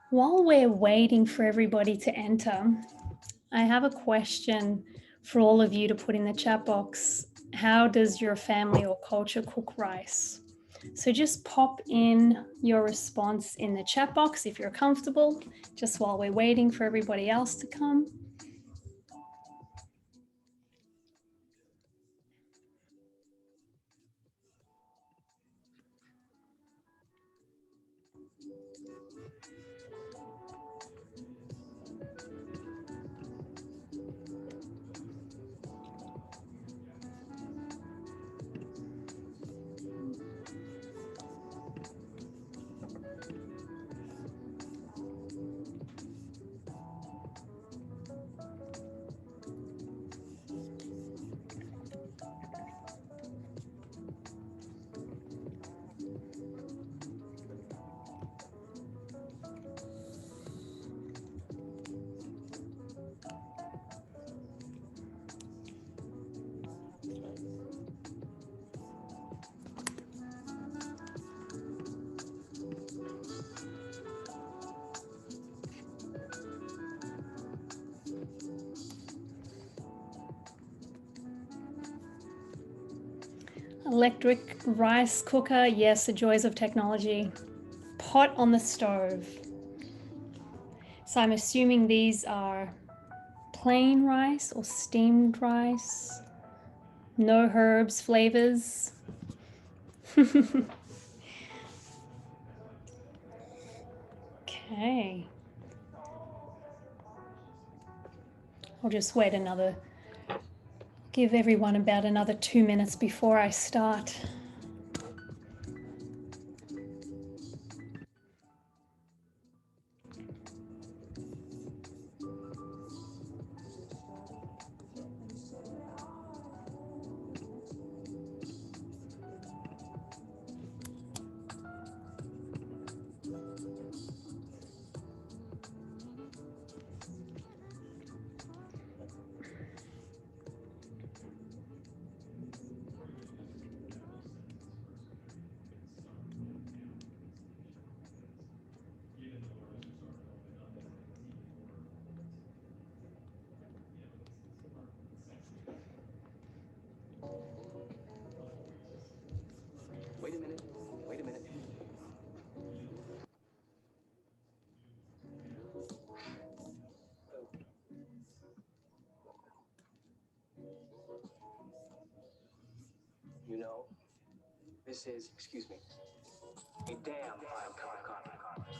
While we're waiting for everybody to enter, I have a question for all of you to put in the chat box. How does your family or culture cook rice? So just pop in your response in the chat box if you're comfortable, just while we're waiting for everybody else to come. Electric rice cooker, yes, the joys of technology. Pot on the stove. So I'm assuming these are plain rice or steamed rice. No herbs, flavors. Okay. I'll just wait give everyone about another 2 minutes before I start. Wait a minute. You know, this is, excuse me, a damn fine cup of coffee.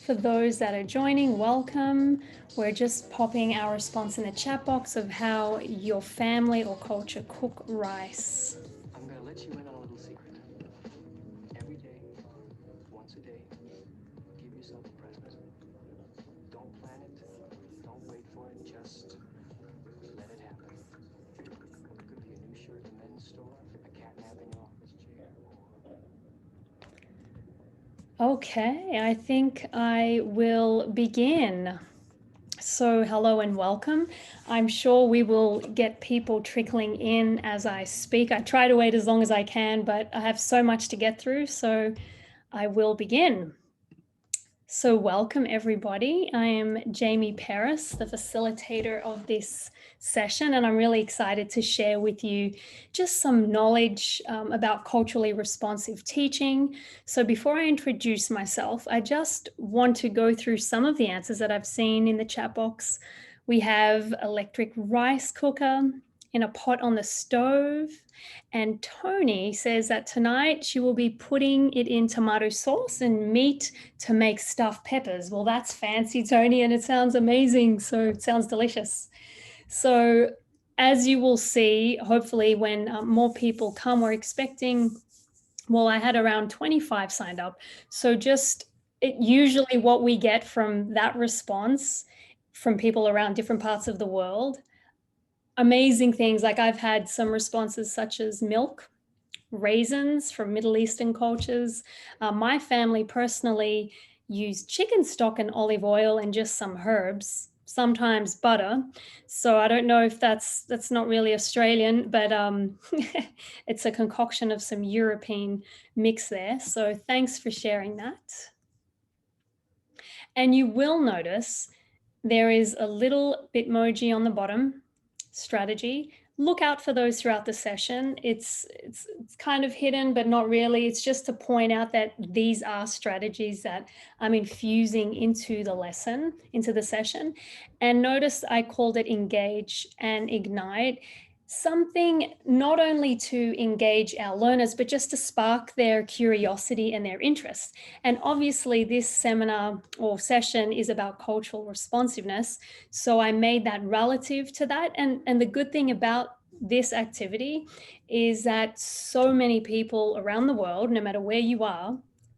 For those that are joining, welcome. We're just popping our response in the chat box of how your family or culture cook rice. I'm gonna let you in on a little secret. Every day, once a day, give yourself a present. Don't plan it, don't wait for it, just let it happen. Could be a new shirt at the men's store, a cat nap in your office chair. Okay, I think I will begin. So hello and welcome. I'm sure we will get people trickling in as I speak. I try to wait as long as I can, but I have so much to get through, so I will begin. So welcome everybody. I am Jamie Paris, the facilitator of this session, and I'm really excited to share with you just some knowledge about culturally responsive teaching. So before I introduce myself, I just want to go through some of the answers that I've seen in the chat box. We have electric rice cooker, in a pot on the stove. And Tony says that tonight she will be putting it in tomato sauce and meat to make stuffed peppers. Well, that's fancy, Tony, and it sounds amazing. So it sounds delicious. So as you will see, hopefully when more people come, we're expecting Well, I had around 25 signed up. So just usually what we get from that response from people around different parts of the world, amazing things. Like I've had some responses such as milk, raisins from Middle Eastern cultures. My family personally use chicken stock and olive oil and just some herbs, sometimes butter. So I don't know if that's not really Australian, but it's a concoction of some European mix there. So thanks for sharing that. And you will notice there is a little Bitmoji on the bottom, strategy. Look out for those throughout the session. It's kind of hidden, but not really. It's just to point out that these are strategies that I'm infusing into the lesson, into the session. And notice I called it engage and ignite. Something not only to engage our learners, but just to spark their curiosity and their interest. And obviously, this seminar or session is about cultural responsiveness. So I made that relative to that. And the good thing about this activity is that so many people around the world, no matter where you are,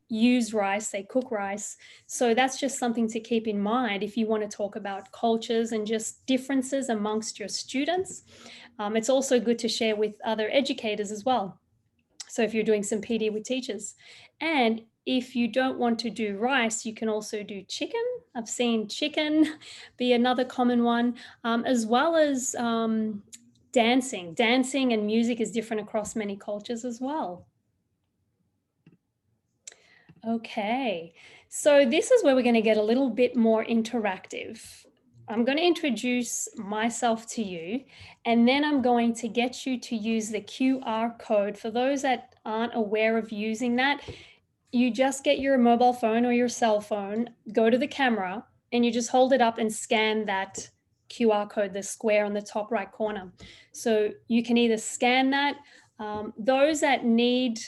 use rice, they cook rice. So that's just something to keep in mind if you want to talk about cultures and just differences amongst your students. It's also good to share with other educators as well. So if you're doing some PD with teachers. And if you don't want to do rice, you can also do chicken. I've seen chicken be another common one, as well as dancing. Dancing and music is different across many cultures as well. Okay, so this is where we're going to get a little bit more interactive. I'm going to introduce myself to you, and then I'm going to get you to use the QR code. For those that aren't aware of using that, you just get your mobile phone or your cell phone, go to the camera, and you just hold it up and scan that QR code, the square on the top right corner. So you can either scan that. Those that need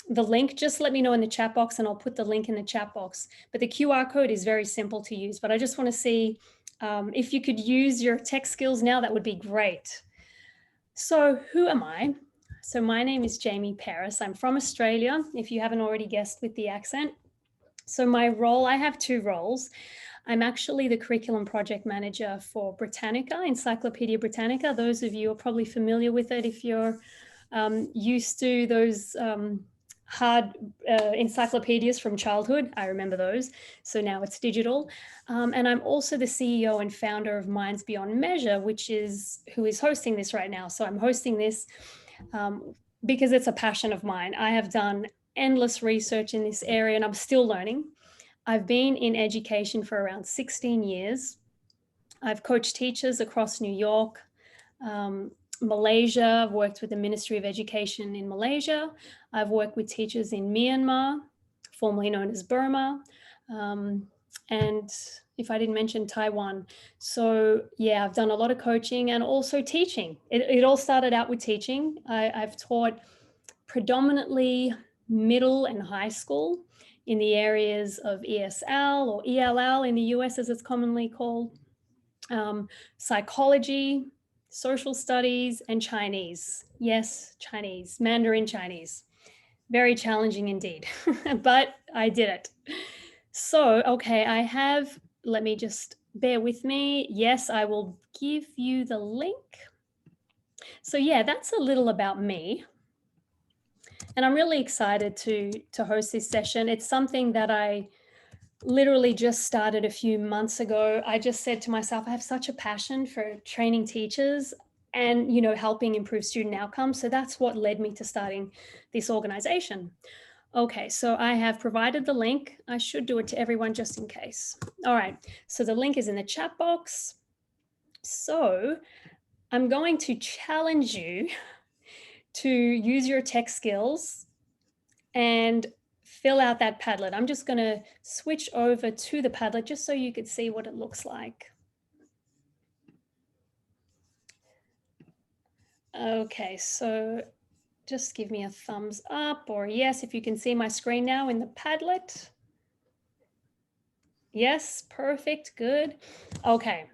the link, just let me know in the chat box and I'll put the link in the chat box. But the QR code is very simple to use. But I just want to see if you could use your tech skills now, that would be great. So who am I? So my name is Jamie Paris. I'm from Australia, if you haven't already guessed with the accent. So my role, I have two roles. I'm actually the curriculum project manager for Britannica, Encyclopedia Britannica. Those of you are probably familiar with it if you're used to those hard encyclopedias from childhood. I remember those. So now it's digital. And I'm also the CEO and founder of Minds Beyond Measure, who is hosting this right now. So I'm hosting this because it's a passion of mine. I have done endless research in this area and I'm still learning. I've been in education for around 16 years. I've coached teachers across New York, Malaysia. I've worked with the Ministry of Education in Malaysia. I've worked with teachers in Myanmar, formerly known as Burma. And if I didn't mention Taiwan. So yeah, I've done a lot of coaching and also teaching. It all started out with teaching. I've taught predominantly middle and high school in the areas of ESL or ELL in the US as it's commonly called, psychology, social studies, and Chinese. Yes, Chinese, Mandarin Chinese. Very challenging indeed, but I did it. So, okay, let me just bear with me. Yes, I will give you the link. So yeah, that's a little about me. And I'm really excited to host this session. It's something that I literally just started a few months ago. I just said to myself, I have such a passion for training teachers and helping improve student outcomes. So that's what led me to starting this organization. Okay, so I have provided the link. I should do it to everyone just in case. All right, so the link is in the chat box. So I'm going to challenge you to use your tech skills and fill out that Padlet. I'm just going to switch over to the Padlet just so you could see what it looks like. Okay, so just give me a thumbs up or yes if you can see my screen now in the Padlet. Yes, perfect, good. Okay,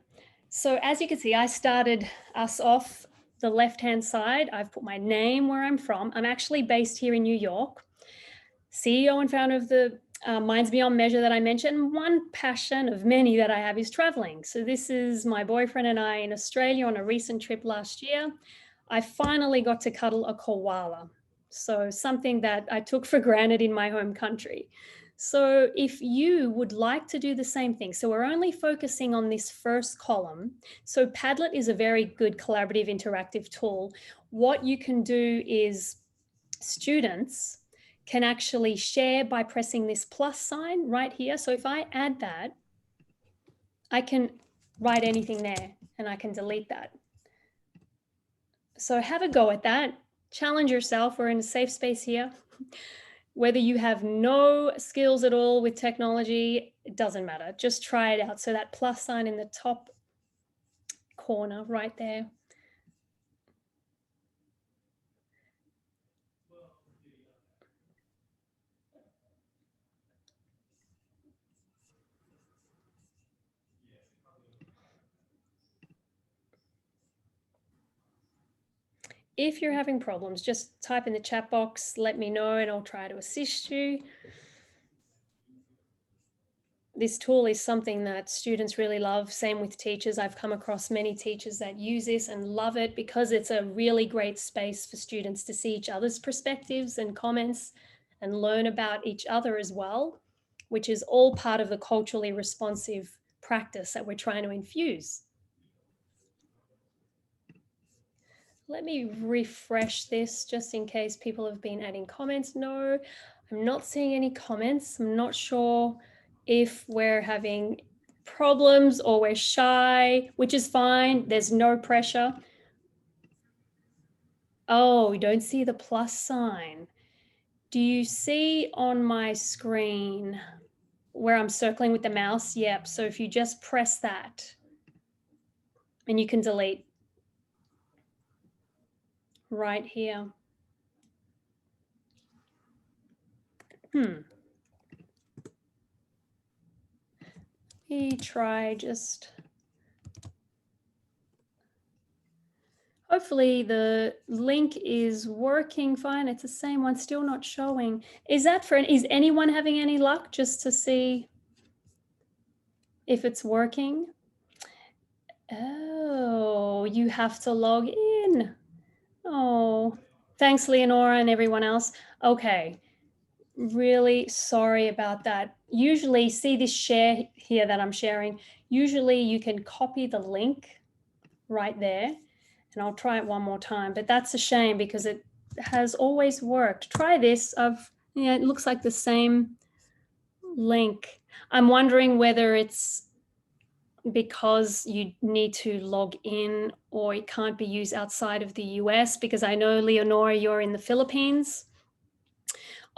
so as you can see, I started us off the left-hand side, I've put my name, where I'm from. I'm actually based here in New York. CEO and founder of the Minds Beyond Measure that I mentioned. One passion of many that I have is traveling. So this is my boyfriend and I in Australia on a recent trip last year. I finally got to cuddle a koala. So something that I took for granted in my home country. So if you would like to do the same thing, so we're only focusing on this first column. So Padlet is a very good collaborative interactive tool. What you can do is students can actually share by pressing this plus sign right here. So if I add that, I can write anything there and I can delete that. So have a go at that. Challenge yourself. We're in a safe space here. Whether you have no skills at all with technology, it doesn't matter. Just try it out. So that plus sign in the top corner right there. If you're having problems, just type in the chat box, let me know, and I'll try to assist you. This tool is something that students really love. Same with teachers. I've come across many teachers that use this and love it because it's a really great space for students to see each other's perspectives and comments and learn about each other as well, which is all part of the culturally responsive practice that we're trying to infuse. Let me refresh this just in case people have been adding comments. No, I'm not seeing any comments. I'm not sure if we're having problems or we're shy, which is fine. There's no pressure. Oh, you don't see the plus sign. Do you see on my screen where I'm circling with the mouse? Yep. So if you just press that and you can delete right here. Let me try just... Hopefully the link is working fine. It's the same one, still not showing. Is anyone having any luck just to see if it's working? Oh, you have to log in. Oh, thanks, Leonora and everyone else. Okay, really sorry about that. Usually, see this share here that I'm sharing. Usually you can copy the link right there. And I'll try it one more time, but that's a shame because it has always worked. Try this. Yeah, it looks like the same link. I'm wondering whether it's because you need to log in or it can't be used outside of the US, because I know, Leonora, you're in the Philippines.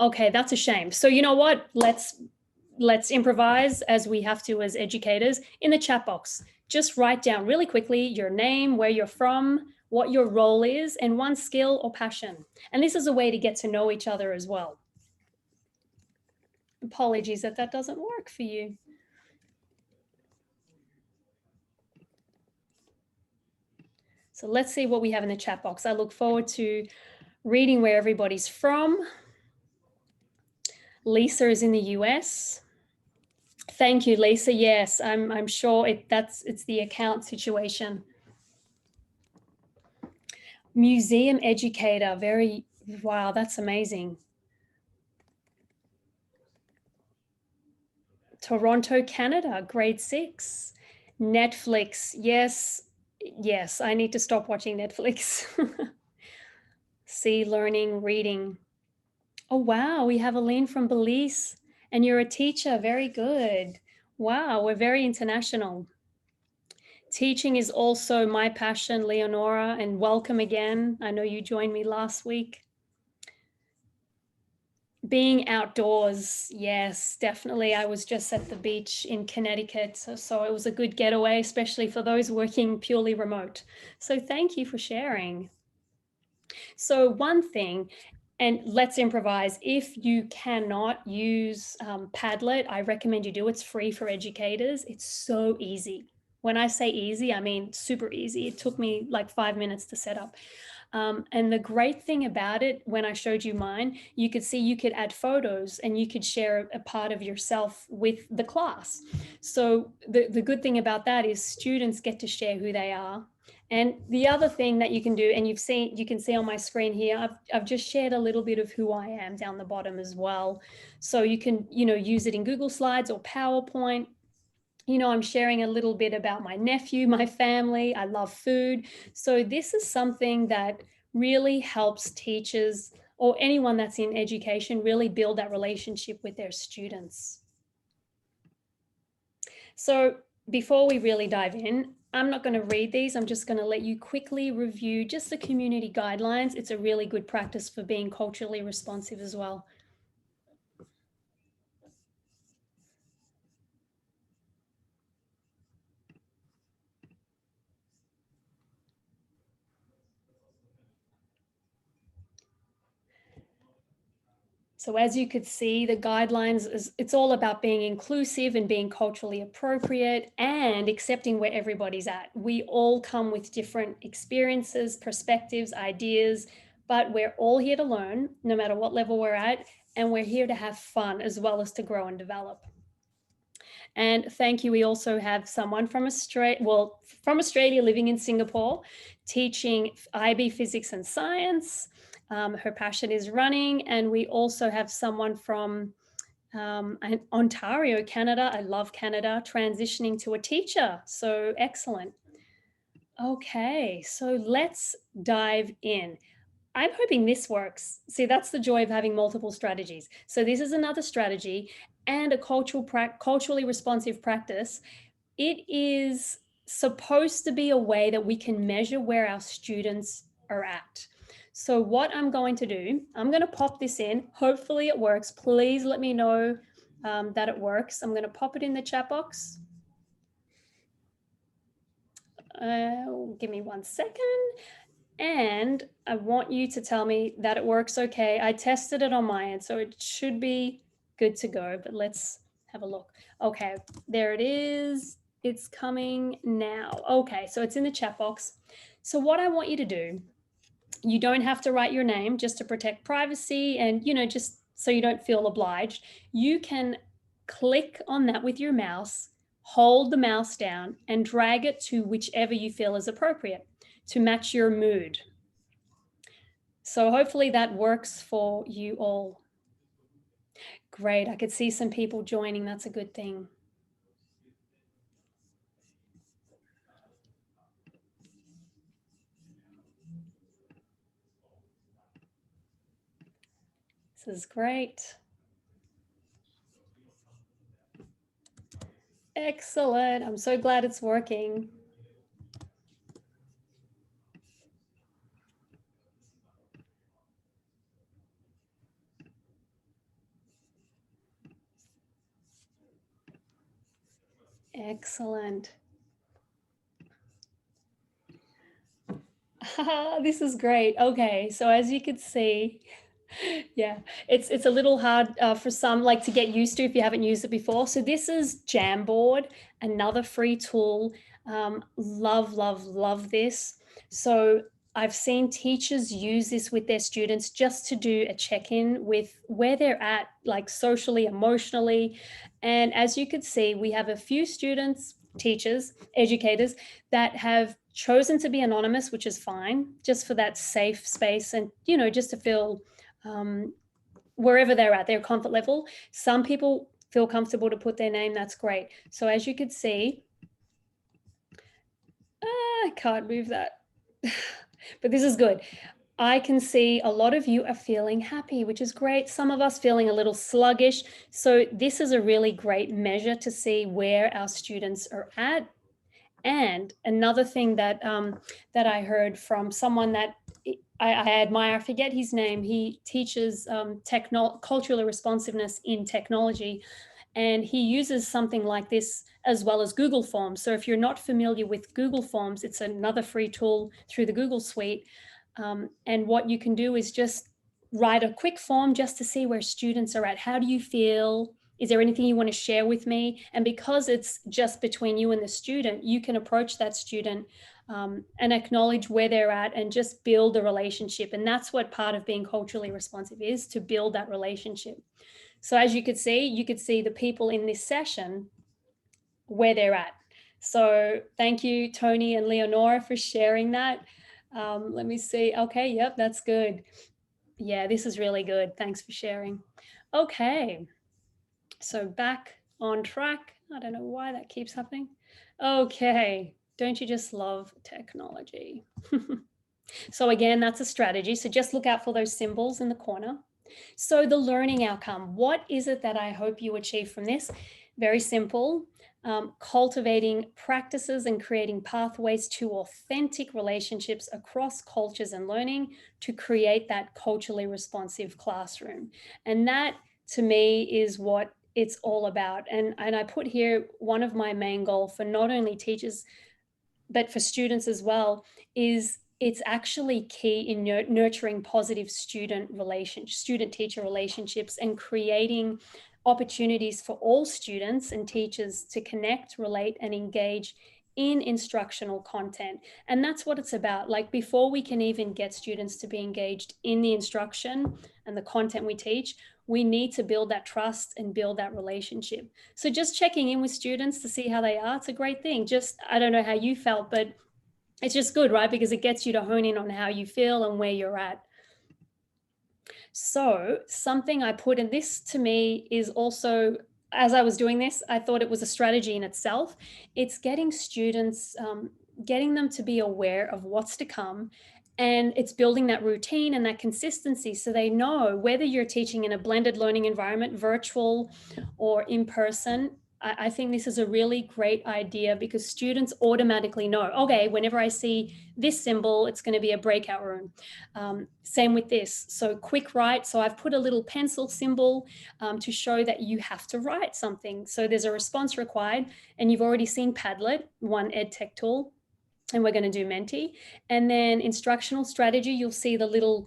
Okay, that's a shame. So you know what? Let's improvise as we have to as educators. In the chat box, just write down really quickly your name, where you're from, what your role is, and one skill or passion. And this is a way to get to know each other as well. Apologies that doesn't work for you. So let's see what we have in the chat box. I look forward to reading where everybody's from. Lisa is in the US. Thank you, Lisa. Yes, I'm sure it's the account situation. Museum educator, wow, that's amazing. Toronto, Canada, grade 6. Netflix, yes, I need to stop watching Netflix. See, learning, reading. Oh, wow, we have Aline from Belize, and you're a teacher, very good. Wow, we're very international. Teaching is also my passion, Leonora, and welcome again. I know you joined me last week. Being outdoors, yes, definitely. I was just at the beach in Connecticut, so it was a good getaway, especially for those working purely remote. So thank you for sharing. So one thing, and let's improvise, if you cannot use Padlet, I recommend you do. It's free for educators. It's so easy. When I say easy, I mean super easy. It took me like 5 minutes to set up. And the great thing about it, when I showed you mine, you could see you could add photos and you could share a part of yourself with the class. So the good thing about that is students get to share who they are. And the other thing that you can do, and you can see on my screen here, I've just shared a little bit of who I am down the bottom as well. So you can, use it in Google Slides or PowerPoint. I'm sharing a little bit about my nephew, my family. I love food. So this is something that really helps teachers or anyone that's in education really build that relationship with their students. So before we really dive in, I'm not going to read these. I'm just going to let you quickly review just the community guidelines. It's a really good practice for being culturally responsive as well. So as you could see, the guidelines it's all about being inclusive and being culturally appropriate and accepting where everybody's at. We all come with different experiences, perspectives, ideas, but we're all here to learn, no matter what level we're at, and we're here to have fun as well as to grow and develop. And thank you. We also have someone from Australia living in Singapore, teaching IB physics and science. Her passion is running. And we also have someone from Ontario, Canada. I love Canada, transitioning to a teacher. So excellent. Okay, so let's dive in. I'm hoping this works. See, that's the joy of having multiple strategies. So this is another strategy and a culturally responsive practice. It is supposed to be a way that we can measure where our students are at. So what I'm going to do, I'm going to pop this in. Hopefully it works. Please let me know that it works. I'm going to pop it in the chat box. Give me 1 second. And I want you to tell me that it works okay. I tested it on my end, so it should be good to go, but let's have a look. Okay, there it is. It's coming now. Okay, so it's in the chat box. So what I want you to do, you don't have to write your name just to protect privacy and, just so you don't feel obliged. You can click on that with your mouse, hold the mouse down and drag it to whichever you feel is appropriate to match your mood. So hopefully that works for you all. Great, I could see some people joining. That's a good thing. This is great. Excellent, I'm so glad it's working. Excellent. This is great. Okay, so as you could see, yeah, it's a little hard for some like to get used to if you haven't used it before. So this is Jamboard, another free tool. Love this. So I've seen teachers use this with their students just to do a check-in with where they're at, like socially, emotionally. And as you could see, we have a few students, teachers, educators that have chosen to be anonymous, which is fine, just for that safe space and, just to feel wherever they're at, their comfort level. Some people feel comfortable to put their name. That's great. So as you could see, I can't move that, but this is good. I can see a lot of you are feeling happy, which is great. Some of us feeling a little sluggish. So this is a really great measure to see where our students are at. And another thing that that I heard from someone that I admire, I forget his name. He teaches cultural responsiveness in technology, and he uses something like this as well as Google Forms. So if you're not familiar with Google Forms, it's another free tool through the Google Suite. And what you can do is just write a quick form just to see where students are at. How do you feel? Is there anything you want to share with me? And because it's just between you and the student, you can approach that student and acknowledge where they're at and just build a relationship. And that's what part of being culturally responsive is, to build that relationship. So as you could see the people in this session where they're at. So thank you, Tony and Leonora, for sharing that. Let me see. Okay, yep, that's good. Yeah, this is really good. Thanks for sharing. Okay, so back on track. I don't know why that keeps happening. Okay, don't you just love technology? So again, that's a strategy. So just look out for those symbols in the corner. So the learning outcome, what is it that I hope you achieve from this? Very simple. Cultivating practices and creating pathways to authentic relationships across cultures and learning to create that culturally responsive classroom. And that, to me, is what it's all about. And I put here one of my main goals for not only teachers, but for students as well, is it's actually key in nurturing positive student teacher relationships and creating opportunities for all students and teachers to connect, relate, and engage in instructional content. And that's what it's about. Like, before we can even get students to be engaged in the instruction and the content we teach, we need to build that trust and build that relationship. So just checking in with students to see how they are, it's a great thing. Just, I don't know how you felt, but it's just good, right? Because it gets you to hone in on how you feel and where you're at. So something I put in this, to me, is also, as I was doing this, I thought it was a strategy in itself. It's getting students, getting them to be aware of what's to come. And it's building that routine and that consistency so they know whether you're teaching in a blended learning environment, virtual or in person. I think this is a really great idea because students automatically know, okay, whenever I see this symbol, it's going to be a breakout room. Same with this. So quick write. So I've put a little pencil symbol to show that you have to write something. So there's a response required, and you've already seen Padlet, one ed tech tool, and we're going to do Menti. And then instructional strategy, you'll see the little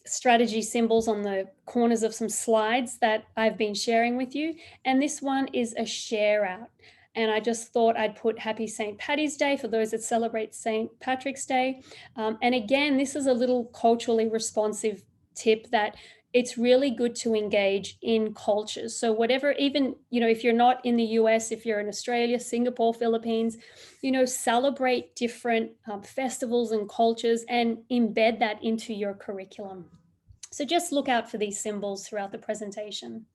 strategy symbols on the corners of some slides that I've been sharing with you. And this one is a share out. And I just thought I'd put Happy St. Paddy's Day for those that celebrate St. Patrick's Day. And again, this is a little culturally responsive tip that it's really good to engage in cultures. So whatever, even, if you're not in the US, if you're in Australia, Singapore, Philippines, celebrate different festivals and cultures and embed that into your curriculum. So just look out for these symbols throughout the presentation.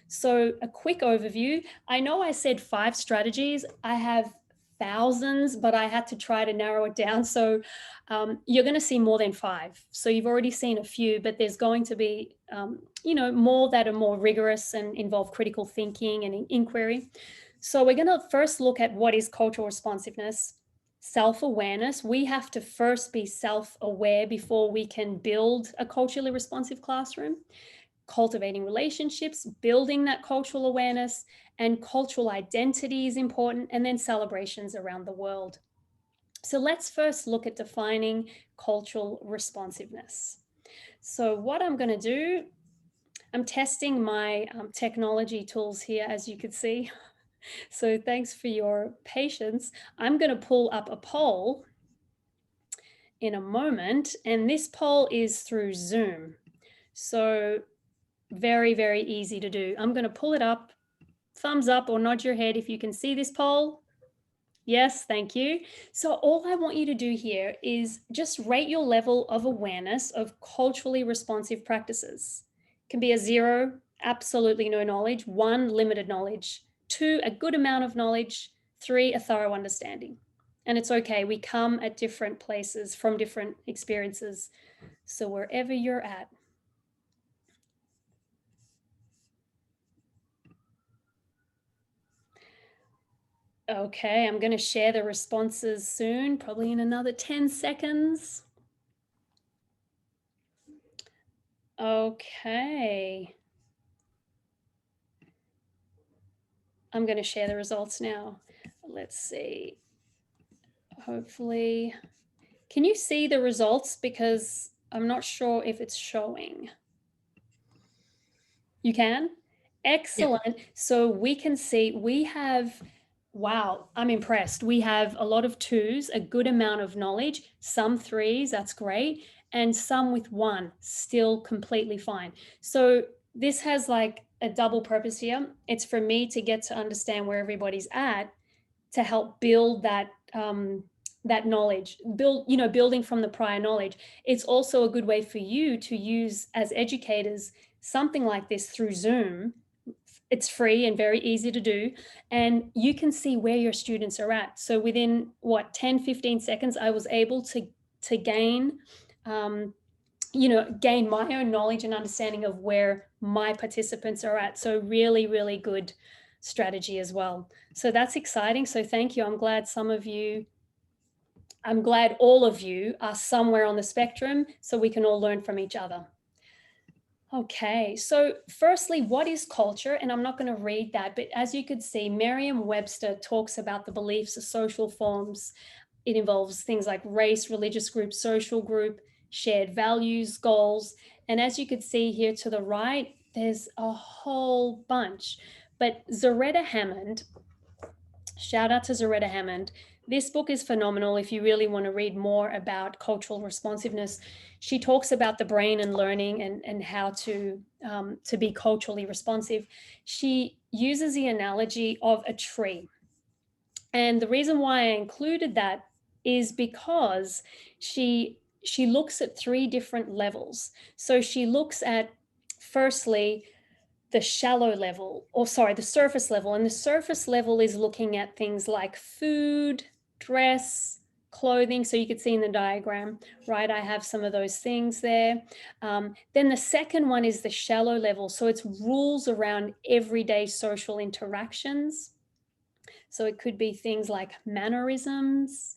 So a quick overview. I know I said 5 strategies. I have thousands, but I had to try to narrow it down. So you're going to see more than 5. So you've already seen a few, but there's going to be, more that are more rigorous and involve critical thinking and inquiry. So we're going to first look at what is cultural responsiveness. Self-awareness. We have to first be self-aware before we can build a culturally responsive classroom. Cultivating relationships, building that cultural awareness, and cultural identity is important, and then celebrations around the world. So let's first look at defining cultural responsiveness. So what I'm going to do, I'm testing my technology tools here, as you could see. So thanks for your patience. I'm going to pull up a poll in a moment, and this poll is through Zoom. So very, very easy to do. I'm going to pull it up. Thumbs up or nod your head if you can see this poll. Yes, thank you. So all I want you to do here is just rate your level of awareness of culturally responsive practices. It can be a 0, absolutely no knowledge, 1, limited knowledge, 2, a good amount of knowledge, 3, a thorough understanding. And it's okay. We come at different places from different experiences. So wherever you're at. Okay, I'm going to share the responses soon, probably in another 10 seconds. Okay. I'm going to share the results now. Let's see. Hopefully. Can you see the results? Because I'm not sure if it's showing. You can? Excellent. So we can see we have, wow, I'm impressed. We have a lot of twos, a good amount of knowledge, some threes, that's great, and some with one, still completely fine. So this has like a double purpose here. It's for me to get to understand where everybody's at, to help build that that knowledge, building from the prior knowledge. It's also a good way for you to use as educators something like this through Zoom. It's free and very easy to do, and you can see where your students are at. So within what, 10-15 seconds, I was able to gain um, gain my own knowledge and understanding of where my participants are at. So really, really good strategy as well. So that's exciting. So thank you. I'm glad all of you are somewhere on the spectrum so we can all learn from each other. Okay, so firstly, what is culture? And I'm not going to read that, but as you could see, Merriam-Webster talks about the beliefs of social forms. It involves things like race, religious group, social group, shared values, goals. And as you could see here to the right, there's a whole bunch. But Zaretta Hammond, shout out to Zaretta Hammond. This book is phenomenal if you really want to read more about cultural responsiveness. She talks about the brain and learning and how to be culturally responsive. She uses the analogy of a tree. And the reason why I included that is because she looks at three different levels. So she looks at, firstly, the shallow level, or sorry, the surface level. And the surface level is looking at things like food, dress, clothing. So you could see in the diagram, right? I have some of those things there. Then the second one is the shallow level. So it's rules around everyday social interactions. So it could be things like mannerisms.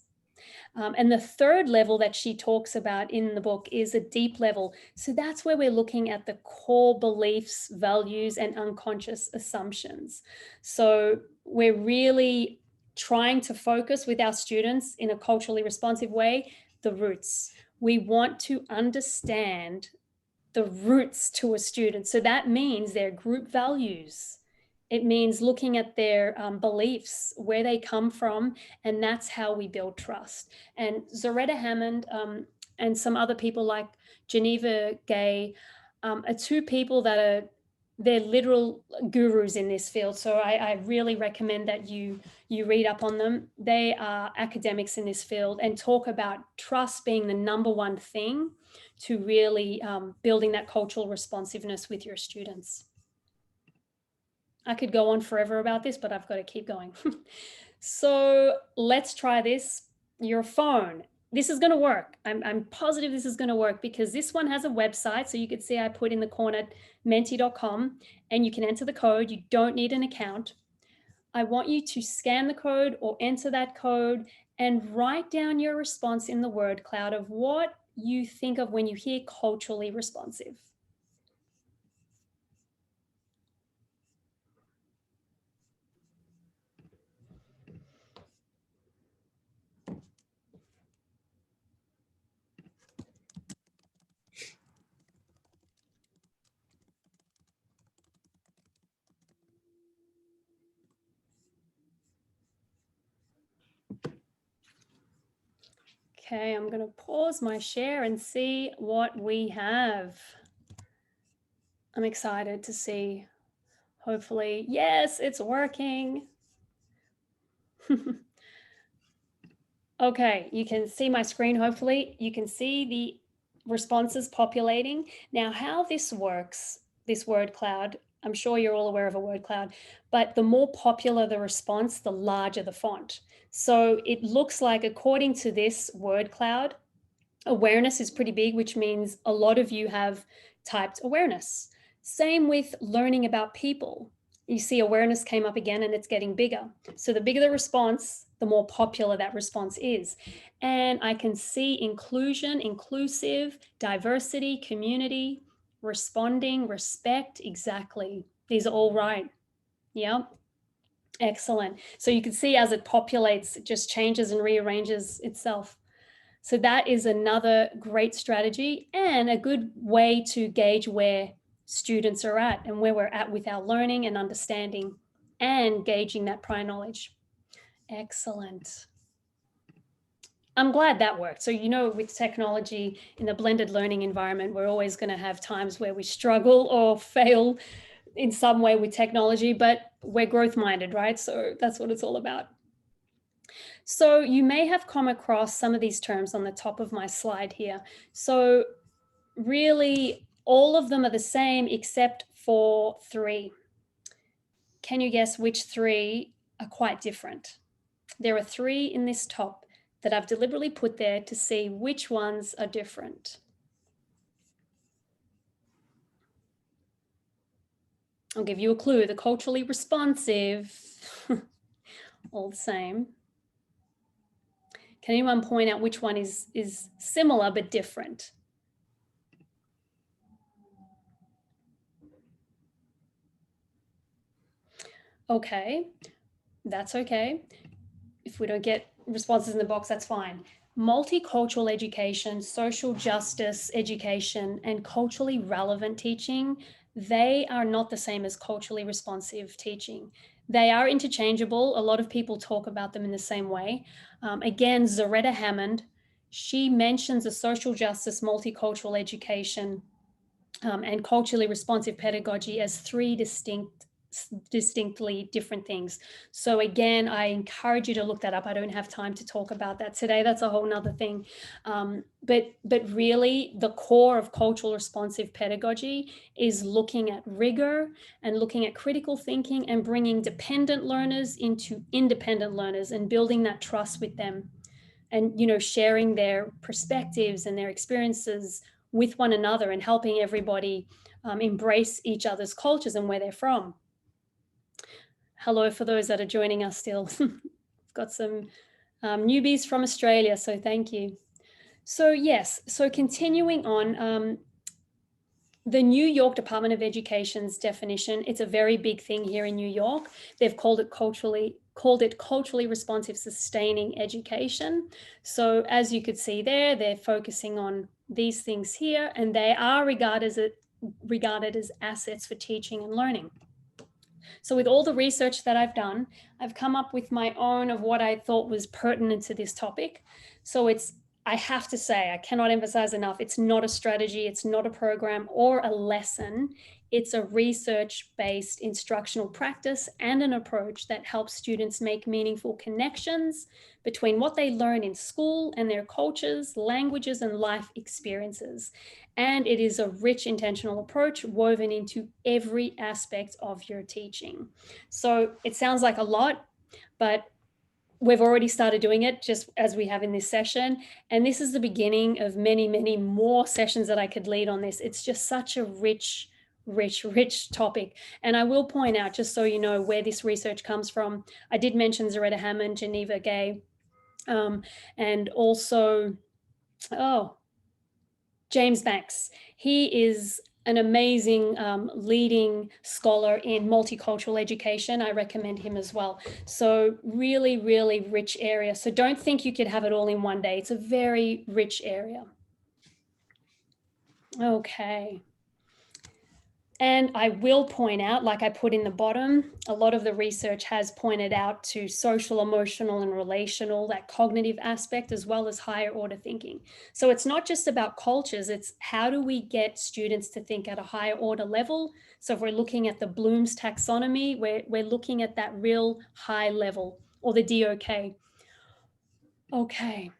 And the third level that she talks about in the book is a deep level. So that's where we're looking at the core beliefs, values, and unconscious assumptions. So we're really trying to focus with our students in a culturally responsive way, the roots. We want to understand the roots to a student. So that means their group values. It means looking at their beliefs, where they come from, and that's how we build trust. And Zaretta Hammond and some other people like Geneva Gay are two people that they're literal gurus in this field. So I really recommend that you read up on them. They are academics in this field and talk about trust being the number one thing to really building that cultural responsiveness with your students. I could go on forever about this, but I've got to keep going. So let's try this. Your phone. This is going to work. I'm positive this is going to work because this one has a website. So you could see I put in the corner menti.com and you can enter the code. You don't need an account. I want you to scan the code or enter that code and write down your response in the word cloud of what you think of when you hear culturally responsive. Okay, I'm going to pause my share and see what we have. I'm excited to see. Hopefully, yes, it's working. Okay, you can see my screen, hopefully. You can see the responses populating. Now, how this works, this word cloud, I'm sure you're all aware of a word cloud, but the more popular the response, the larger the font. So it looks like, according to this word cloud, awareness is pretty big, which means a lot of you have typed awareness. Same with learning about people. You see awareness came up again and it's getting bigger. So the bigger the response, the more popular that response is. And I can see inclusion, inclusive, diversity, community, responding, respect, exactly. These are all right. Yeah. Excellent. So you can see as it populates, it just changes and rearranges itself. So that is another great strategy and a good way to gauge where students are at and where we're at with our learning and understanding and gauging that prior knowledge. Excellent. I'm glad that worked. So, with technology in the blended learning environment, we're always going to have times where we struggle or fail in some way with technology, but we're growth minded, right? So that's what it's all about. So you may have come across some of these terms on the top of my slide here. So really, all of them are the same except for 3. Can you guess which 3 are quite different? There are 3 in this top that I've deliberately put there to see which ones are different. I'll give you a clue. The culturally responsive, all the same. Can anyone point out which one is similar but different? Okay, that's okay. If we don't get responses in the box, that's fine. Multicultural education, social justice education, and culturally relevant teaching, they are not the same as culturally responsive teaching. They are interchangeable. A lot of people talk about them in the same way. Again, Zaretta Hammond, she mentions a social justice, multicultural education, and culturally responsive pedagogy as 3 distinctly different things. So again, I encourage you to look that up. I don't have time to talk about that today. That's a whole nother thing. But really, the core of cultural responsive pedagogy is looking at rigor and looking at critical thinking and bringing dependent learners into independent learners and building that trust with them, and sharing their perspectives and their experiences with one another and helping everybody embrace each other's cultures and where they're from. Hello for those that are joining us still. We've got some newbies from Australia, so thank you. So yes, so continuing on, the New York Department of Education's definition, it's a very big thing here in New York. They've called it culturally responsive sustaining education. So as you could see there, they're focusing on these things here, and they are regarded as assets for teaching and learning. So with all the research that I've done, I've come up with my own of what I thought was pertinent to this topic. So I have to say, I cannot emphasize enough, it's not a strategy, it's not a program or a lesson. It's a research-based instructional practice and an approach that helps students make meaningful connections between what they learn in school and their cultures, languages, and life experiences. And it is a rich, intentional approach woven into every aspect of your teaching. So it sounds like a lot, but we've already started doing it just as we have in this session. And this is the beginning of many, many more sessions that I could lead on this. It's just such a rich topic. And I will point out, just so you know where this research comes from, I did mention Zaretta Hammond, Geneva Gay, and also, James Banks. He is an amazing leading scholar in multicultural education. I recommend him as well. So really, really rich area. So don't think you could have it all in one day. It's a very rich area. Okay. And I will point out, like I put in the bottom, a lot of the research has pointed out to social, emotional, and relational, that cognitive aspect, as well as higher order thinking. So it's not just about cultures, it's how do we get students to think at a higher order level? So if we're looking at the Bloom's taxonomy, we're looking at that real high level, or the DOK. Okay.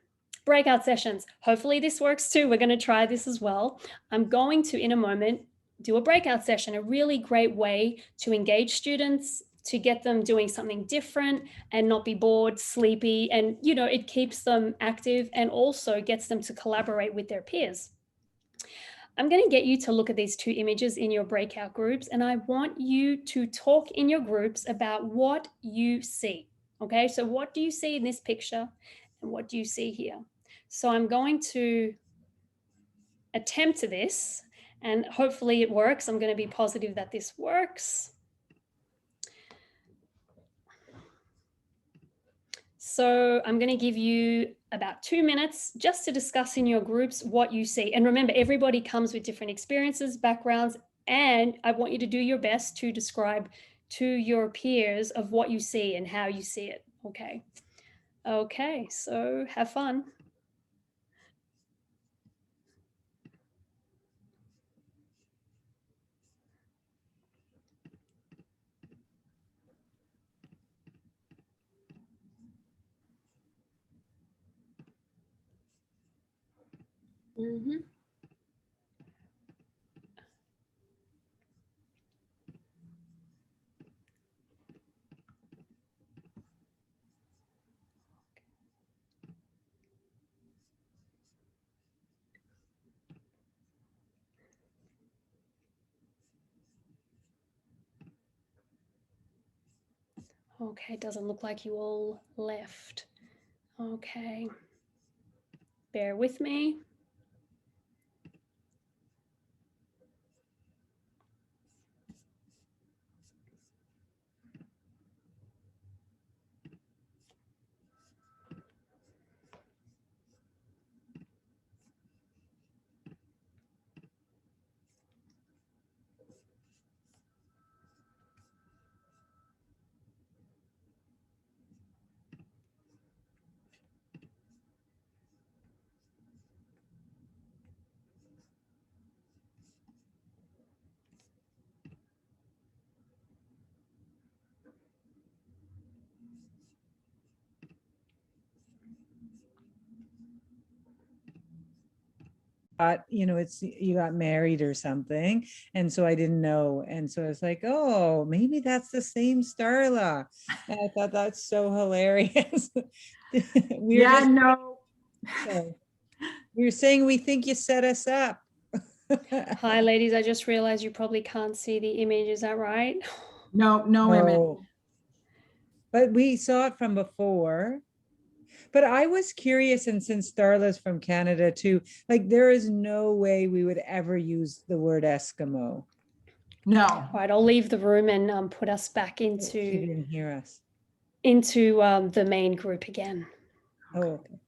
Breakout sessions. Hopefully this works too. We're going to try this as well. I'm going to, in a moment, do a breakout session, a really great way to engage students, to get them doing something different and not be bored, sleepy, and it keeps them active and also gets them to collaborate with their peers. I'm going to get you to look at these 2 images in your breakout groups, and I want you to talk in your groups about what you see. Okay, so what do you see in this picture and what do you see here? So I'm going to attempt this, and hopefully it works. I'm going to be positive that this works. So I'm going to give you about 2 minutes just to discuss in your groups what you see. And remember, everybody comes with different experiences, backgrounds, And I want you to do your best to describe to your peers of what you see and how you see it. Okay. Okay, so have fun. Mm-hmm. Okay, doesn't look like you all left. Okay. Bear with me. It's you got married or something, and so I didn't know, and so I was like, oh, maybe that's the same Starla, and I thought that's so hilarious. No. So we were saying we think you set us up. Hi, ladies. I just realized you probably can't see the image. Is that right? No No. image. But we saw it from before. But I was curious, and since Starla's from Canada too, like there is no way we would ever use the word Eskimo. No. All right, I'll leave the room and put us back She into didn't hear us. the main group again. Oh, okay.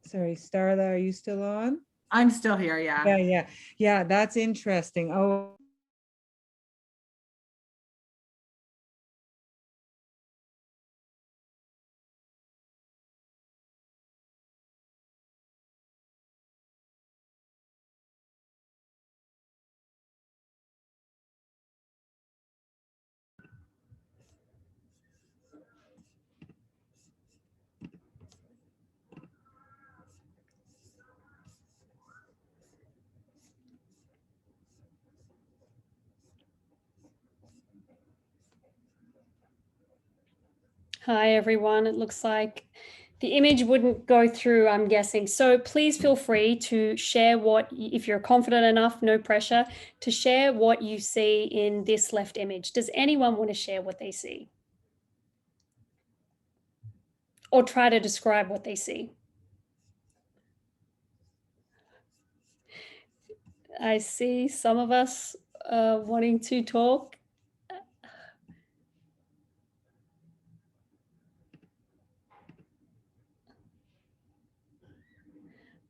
Sorry, Starla, are you still on? I'm still here, yeah. Yeah, that's interesting. Oh, Hi, everyone. It looks like the image wouldn't go through, I'm guessing. So please feel free to share if you're confident enough, no pressure, to share what you see in this left image. Does anyone want to share what they see? Or try to describe what they see? I see some of us wanting to talk.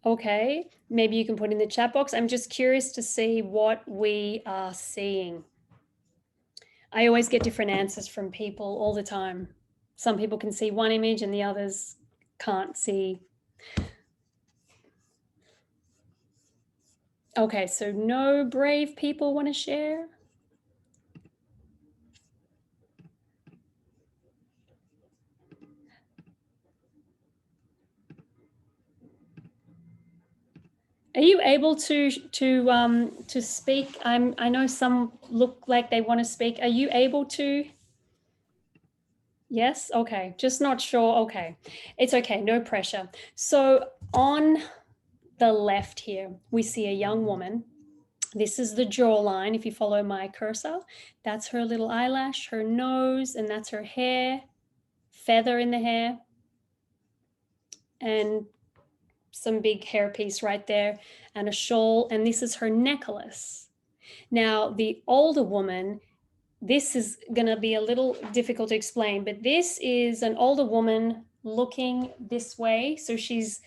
Okay, maybe you can put in the chat box. I'm just curious to see what we are seeing. I always get different answers from people all the time. Some people can see one image and the others can't see. Okay, so no brave people want to share? Are you able to speak? I know some look like they want to speak. Are you able to? Yes? Okay, just not sure. Okay, it's okay, no pressure. So on the left here, we see a young woman. This is the jawline. If you follow my cursor, that's her little eyelash, her nose, and that's her hair, feather in the hair, and some big hairpiece right there, and a shawl. And this is her necklace. Now, the older woman, this is going to be a little difficult to explain, but this is an older woman looking this way. So she's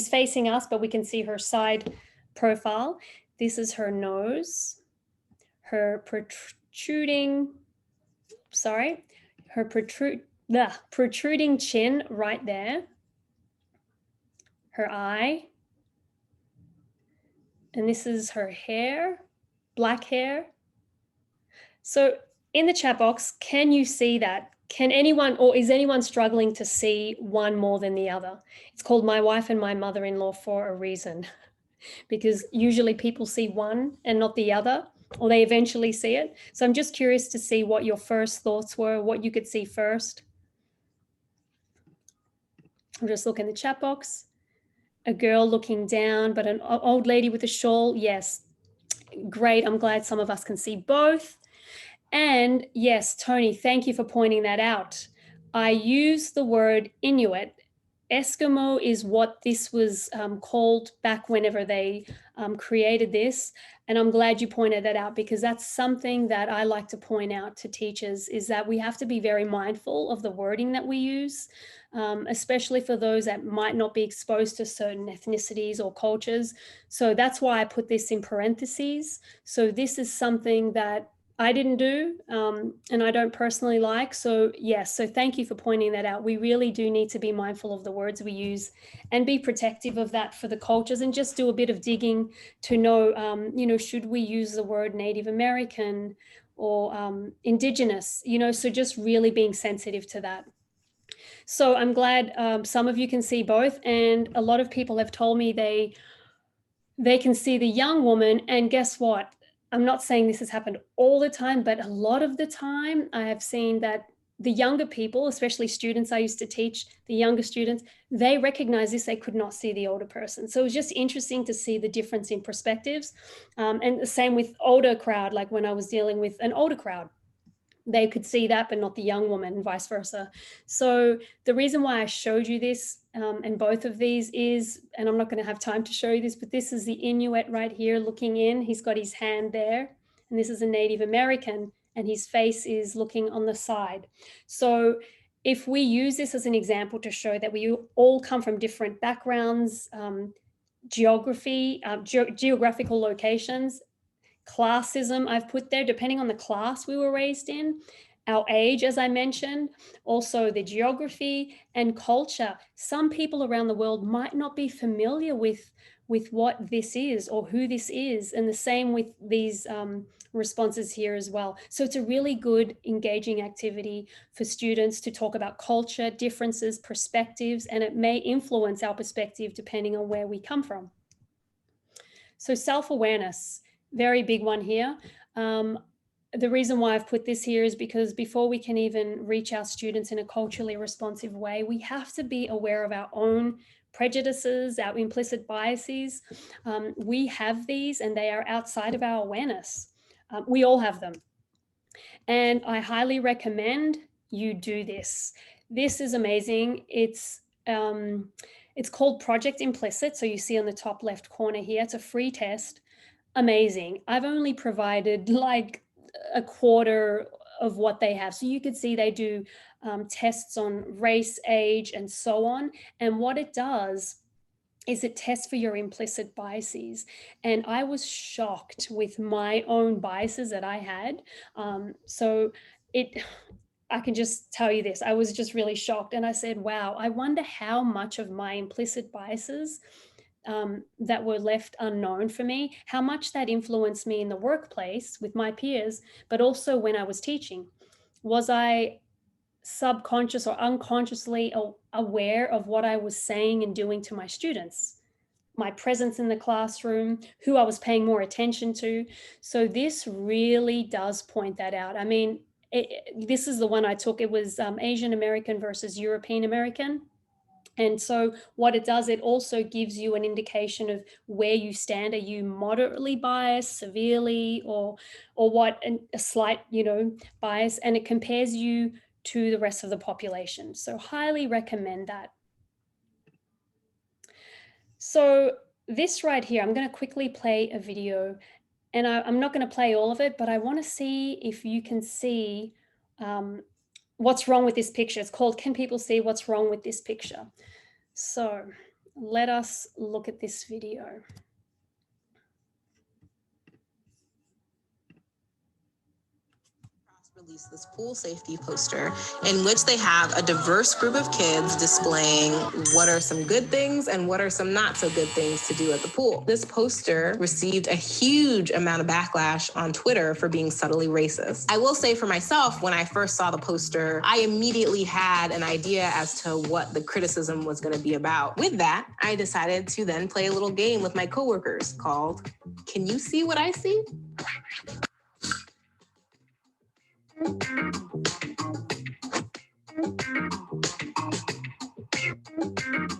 facing us, but we can see her side profile. This is her nose, her protruding chin right there, her eye, and this is her hair, black hair. So in the chat box, can you see that? Can anyone, or is anyone struggling to see one more than the other? It's called My Wife and My Mother-in-Law for a reason, because usually people see one and not the other, or they eventually see it. So I'm just curious to see what your first thoughts were, what you could see first. I'll just look in the chat box. A girl looking down, but an old lady with a shawl. Yes, great. I'm glad some of us can see both. And yes, Tony, thank you for pointing that out. I use the word Inuit. Eskimo is what this was called back whenever they created this. And I'm glad you pointed that out, because that's something that I like to point out to teachers, is that we have to be very mindful of the wording that we use, especially for those that might not be exposed to certain ethnicities or cultures. So that's why I put this in parentheses. So this is something that I didn't do, and I don't personally like. So yes, so thank you for pointing that out. We really do need to be mindful of the words we use and be protective of that for the cultures, and just do a bit of digging to know, should we use the word Native American or Indigenous, so just really being sensitive to that. So I'm glad some of you can see both, and a lot of people have told me they can see the young woman, and guess what? I'm not saying this has happened all the time, but a lot of the time I have seen that the younger people, especially students I used to teach, the younger students, they recognize this, they could not see the older person. So it was just interesting to see the difference in perspectives. And the same with older crowd, like when I was dealing with an older crowd, they could see that, but not the young woman, and vice versa. So the reason why I showed you this and both of these is, and I'm not going to have time to show you this, but this is the Inuit right here looking in. He's got his hand there, and this is a Native American, and his face is looking on the side. So if we use this as an example to show that we all come from different backgrounds, geographical locations, classism I've put there, depending on the class we were raised in, our age, as I mentioned, also the geography and culture. Some people around the world might not be familiar with what this is or who this is, and the same with these responses here as well. So it's a really good engaging activity for students to talk about culture, differences, perspectives, and it may influence our perspective depending on where we come from. So self-awareness, very big one here. The reason why I've put this here is because before we can even reach our students in a culturally responsive way, we have to be aware of our own prejudices, our implicit biases. We have these and they are outside of our awareness. We all have them. And I highly recommend you do this. This is amazing. It's called Project Implicit. So you see on the top left corner here, it's a free test. Amazing. I've only provided like a quarter of what they have. So you could see they do tests on race, age, and so on. And what it does is it tests for your implicit biases. And I was shocked with my own biases that I had. I can just tell you this, I was just really shocked. And I said, wow, I wonder how much of my implicit biases that were left unknown for me, how much that influenced me in the workplace with my peers, but also when I was teaching. Was I subconscious or unconsciously aware of what I was saying and doing to my students? My presence in the classroom, who I was paying more attention to. So this really does point that out. I mean, this is the one I took. It was Asian American versus European American. And so what it does, it also gives you an indication of where you stand. Are you moderately biased, severely, or what, a slight, bias, and it compares you to the rest of the population. So highly recommend that. So this right here, I'm going to quickly play a video, and I'm not going to play all of it, but I want to see if you can see what's wrong with this picture. It's called, Can People See What's Wrong with This Picture? So let us look at this video. Release this pool safety poster in which they have a diverse group of kids displaying what are some good things and what are some not so good things to do at the pool. This poster received a huge amount of backlash on Twitter for being subtly racist. I will say for myself, when I first saw the poster, I immediately had an idea as to what the criticism was going to be about. With that, I decided to then play a little game with my coworkers called, Can You See What I See?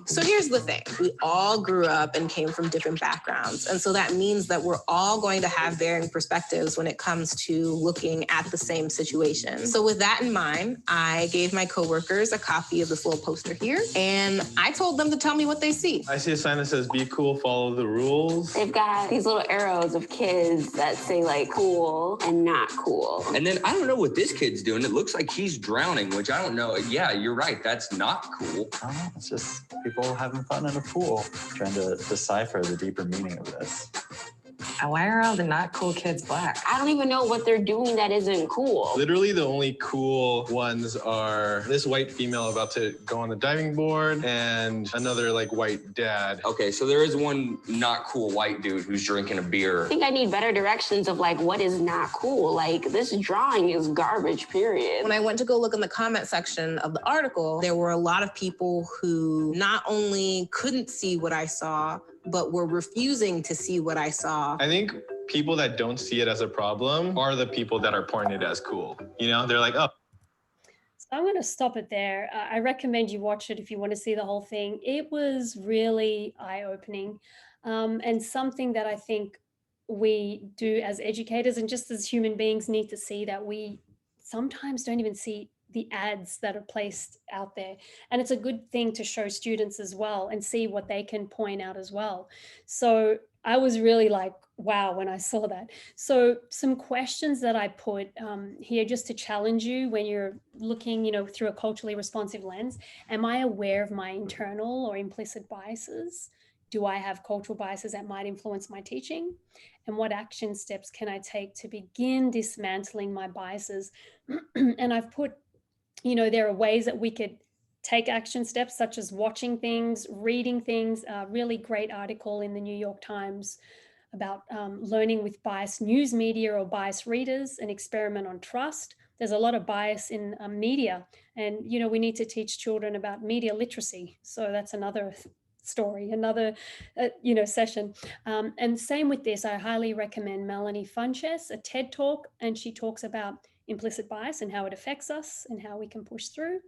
So here's the thing. We all grew up and came from different backgrounds. And so that means that we're all going to have varying perspectives when it comes to looking at the same situation. So with that in mind, I gave my coworkers a copy of this little poster here, and I told them to tell me what they see. I see a sign that says, be cool, follow the rules. They've got these little arrows of kids that say like cool and not cool. And then I don't know what this kid's doing. It looks like he's drowning, which I don't know. Yeah, you're right. That's not cool. I don't know. It's just people having fun in a pool, trying to decipher the deeper meaning of this. Why are all the not cool kids black? I don't even know what they're doing that isn't cool. Literally the only cool ones are this white female about to go on the diving board and another like white dad. Okay, so there is one not cool white dude who's drinking a beer. I think I need better directions of like what is not cool. Like this drawing is garbage, period. When I went to go look in the comment section of the article, there were a lot of people who not only couldn't see what I saw, but were refusing to see what I saw. I think people that don't see it as a problem are the people that are pouring it as cool. You know, they're like, oh. So I'm going to stop it there. I recommend you watch it if you want to see the whole thing. It was really eye-opening, and something that I think we do as educators and just as human beings need to see, that we sometimes don't even see the ads that are placed out there. And it's a good thing to show students as well and see what they can point out as well. So I was really like, wow, when I saw that. So some questions that I put here just to challenge you when you're looking, you know, through a culturally responsive lens. Am I aware of my internal or implicit biases? Do I have cultural biases that might influence my teaching? And what action steps can I take to begin dismantling my biases? And I've put, you know, there are ways that we could take action steps, such as watching things, reading things. A really great article in the New York Times about learning with biased news media or biased readers, an experiment on trust. There's a lot of bias in media, and, you know, we need to teach children about media literacy. So that's another story, another, you know, session. And same with this, I highly recommend Melanie Funches, a TED Talk, and she talks about implicit bias and how it affects us and how we can push through.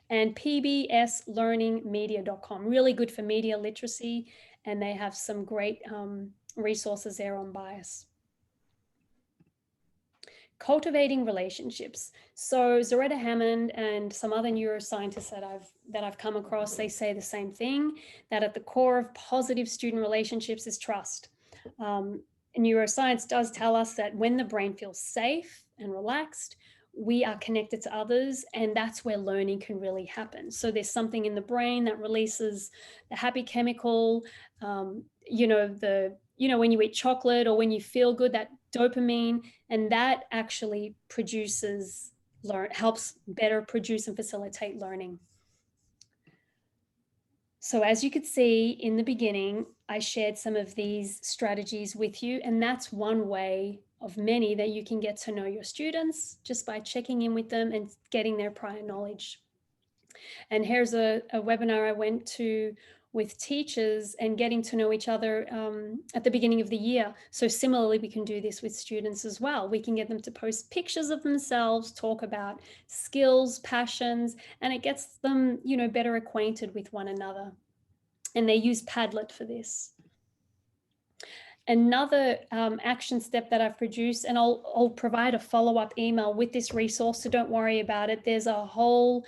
And pbslearningmedia.com, really good for media literacy, and they have some great resources there on bias. Cultivating relationships. So Zaretta Hammond and some other neuroscientists that I've come across, they say the same thing, that at the core of positive student relationships is trust. Neuroscience does tell us that when the brain feels safe and relaxed, we are connected to others, and that's where learning can really happen. So there's something in the brain that releases the happy chemical, you know, when you eat chocolate or when you feel good, that dopamine, and that actually helps better produce and facilitate learning. So as you could see in the beginning, I shared some of these strategies with you, and that's one way of many that you can get to know your students just by checking in with them and getting their prior knowledge. And here's a webinar I went to with teachers and getting to know each other at the beginning of the year. So similarly, we can do this with students as well. We can get them to post pictures of themselves, talk about skills, passions, and it gets them, you know, better acquainted with one another. And they use Padlet for this. Another action step that I've produced, and I'll provide a follow-up email with this resource, so don't worry about it. There's a whole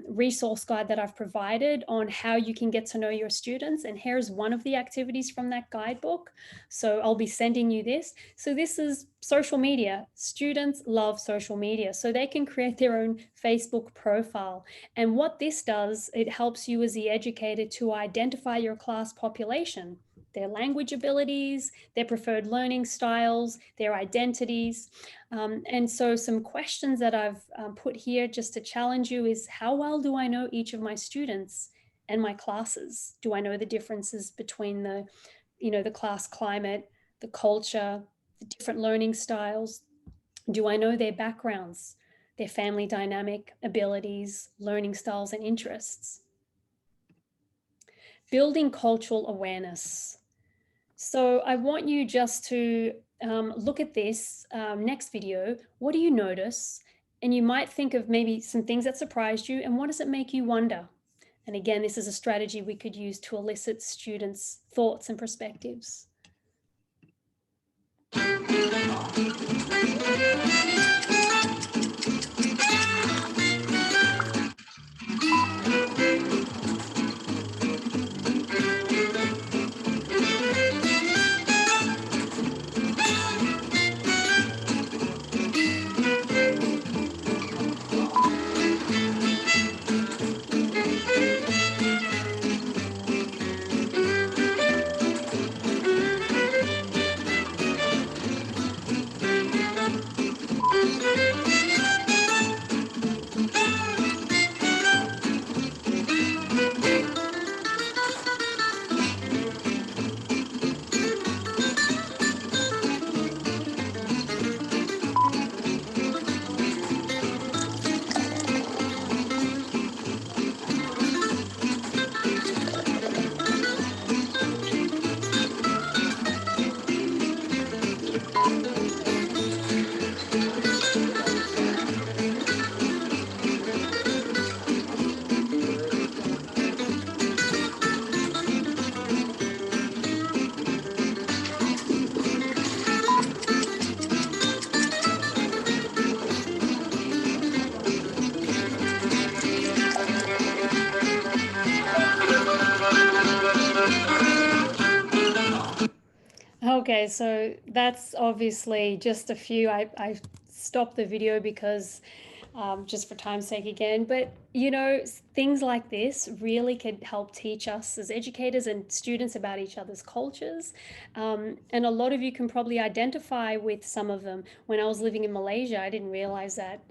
resource guide that I've provided on how you can get to know your students. And here's one of the activities from that guidebook. So I'll be sending you this. So this is social media. Students love social media, so they can create their own Facebook profile. And what this does, it helps you as the educator to identify your class population, their language abilities, their preferred learning styles, their identities. And so some questions that I've put here just to challenge you is, how well do I know each of my students and my classes? Do I know the differences between the, the class climate, the culture, the different learning styles? Do I know their backgrounds, their family dynamic, abilities, learning styles, and interests? Building cultural awareness. So I want you just to look at this next video. What do you notice? And you might think of maybe some things that surprised you, and what does it make you wonder? And again, this is a strategy we could use to elicit students' thoughts and perspectives. Okay, so that's obviously just a few. I stopped the video because just for time's sake again, but things like this really could help teach us as educators and students about each other's cultures. And a lot of you can probably identify with some of them. When I was living in Malaysia, I didn't realize that